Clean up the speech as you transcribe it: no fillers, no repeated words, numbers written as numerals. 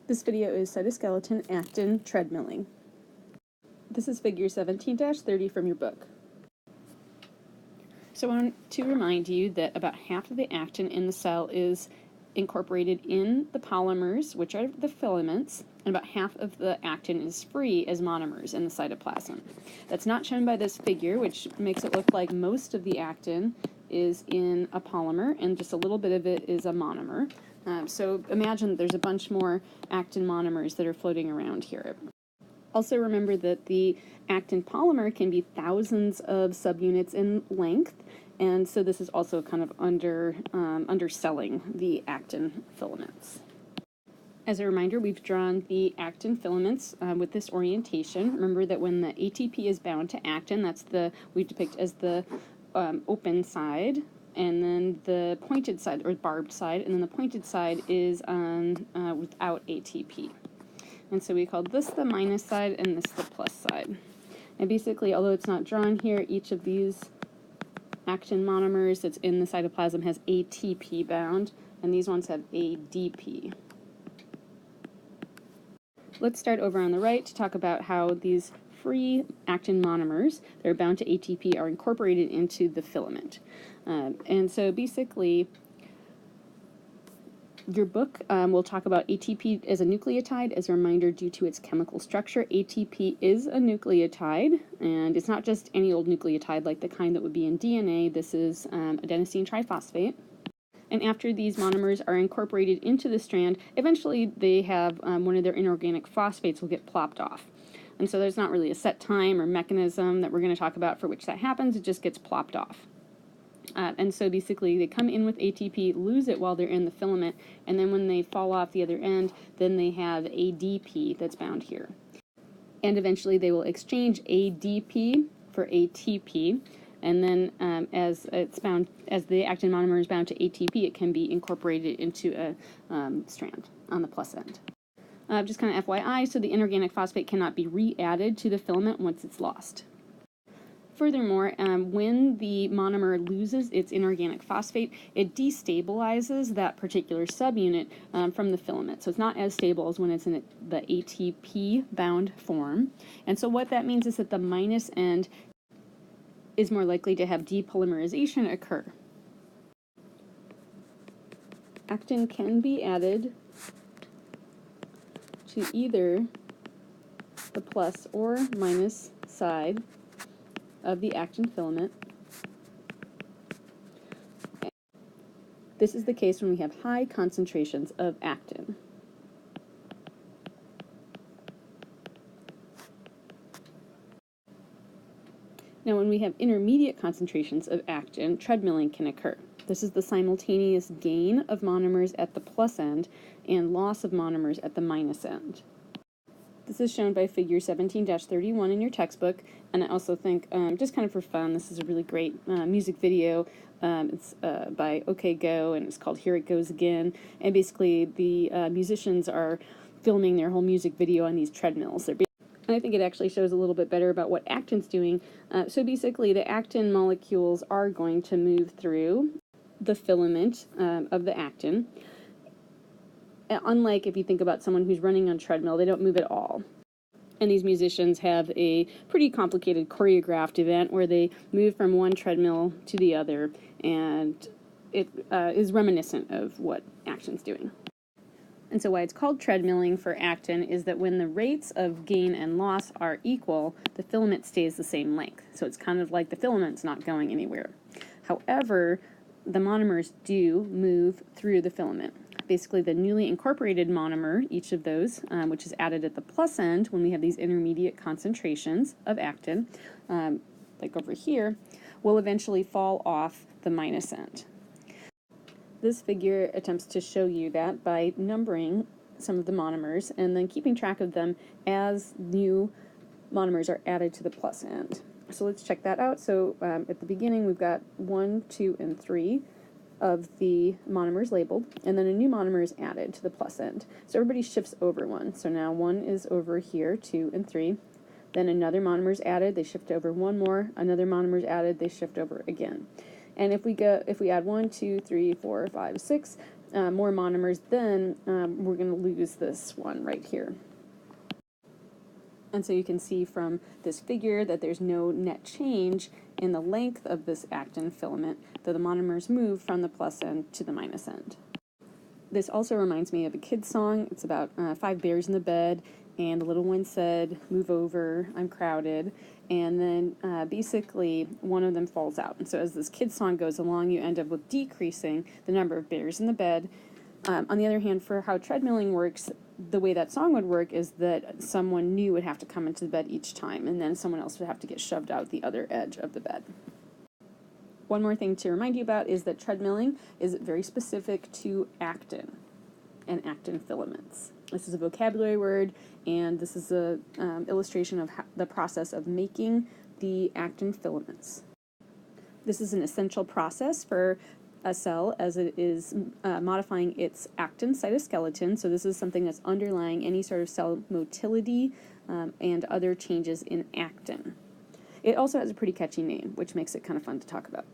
This video is cytoskeleton actin treadmilling. This is figure 17-30 from your book. So I want to remind you that about half of the actin in the cell is incorporated in the polymers, which are the filaments, and about half of the actin is free as monomers in the cytoplasm. That's not shown by this figure, which makes it look like most of the actin is in a polymer and just a little bit of it is a monomer. So imagine there's a bunch more actin monomers that are floating around here. Also remember that the actin polymer can be thousands of subunits in length, and so this is also kind of underselling the actin filaments. As a reminder, we've drawn the actin filaments with this orientation. Remember that when the ATP is bound to actin, that's we depict as the open side, and then the pointed side, or barbed side, and then the pointed side is on without ATP. And so we called this the minus side and this the plus side. And basically, although it's not drawn here, each of these actin monomers that's in the cytoplasm has ATP bound, and these ones have ADP. Let's start over on the right to talk about how these free actin monomers that are bound to ATP are incorporated into the filament. And so basically, your book will talk about ATP as a nucleotide. As a reminder, due to its chemical structure, ATP is a nucleotide, and it's not just any old nucleotide like the kind that would be in DNA. This is adenosine triphosphate. And after these monomers are incorporated into the strand, eventually they have one of their inorganic phosphates will get plopped off. And so there's not really a set time or mechanism that we're going to talk about for which that happens. It just gets plopped off. And so basically they come in with ATP, lose it while they're in the filament, and then when they fall off the other end, then they have ADP that's bound here. And eventually they will exchange ADP for ATP, and then as the actin monomer is bound to ATP, it can be incorporated into a strand on the plus end. Just kind of FYI, so the inorganic phosphate cannot be re-added to the filament once it's lost. Furthermore, when the monomer loses its inorganic phosphate, it destabilizes that particular subunit from the filament. So it's not as stable as when it's in the ATP-bound form. And so what that means is that the minus end is more likely to have depolymerization occur. Actin can be added to either the plus or minus side of the actin filament. This is the case when we have high concentrations of actin. Now, when we have intermediate concentrations of actin, treadmilling can occur. This is the simultaneous gain of monomers at the plus end and loss of monomers at the minus end. This is shown by figure 17-31 in your textbook, and I also think, just kind of for fun, this is a really great music video. It's by OK Go, and it's called Here It Goes Again, and basically the musicians are filming their whole music video on these treadmills. And I think it actually shows a little bit better about what actin's doing. So basically, the actin molecules are going to move through the filament of the actin. Unlike if you think about someone who's running on a treadmill, they don't move at all. And these musicians have a pretty complicated choreographed event where they move from one treadmill to the other, and it is reminiscent of what actin's doing. And so why it's called treadmilling for actin is that when the rates of gain and loss are equal, the filament stays the same length. So it's kind of like the filament's not going anywhere. However, the monomers do move through the filament. Basically, the newly incorporated monomer, each of those, which is added at the plus end when we have these intermediate concentrations of actin, like over here, will eventually fall off the minus end. This figure attempts to show you that by numbering some of the monomers and then keeping track of them as new monomers are added to the plus end. So let's check that out. So at the beginning, we've got 1, 2, and 3 of the monomers labeled, and then a new monomer is added to the plus end. So everybody shifts over one. So now 1 is over here, 2 and 3. Then another monomer is added, they shift over one more. Another monomer is added, they shift over again. And if we add 1, 2, 3, 4, 5, 6, more monomers, then we're going to lose this one right here. And so you can see from this figure that there's no net change in the length of this actin filament, though the monomers move from the plus end to the minus end. This also reminds me of a kid's song. It's about 5 bears in the bed, and the little one said, "Move over, I'm crowded." And then basically one of them falls out. And so as this kid's song goes along, you end up with decreasing the number of bears in the bed. On the other hand, for how treadmilling works, the way that song would work is that someone new would have to come into the bed each time, and then someone else would have to get shoved out the other edge of the bed. One more thing to remind you about is that treadmilling is very specific to actin and actin filaments. This is a vocabulary word, and this is a illustration of the process of making the actin filaments. This is an essential process for a cell, as it is modifying its actin cytoskeleton. So this is something that's underlying any sort of cell motility and other changes in actin. It also has a pretty catchy name, which makes it kind of fun to talk about.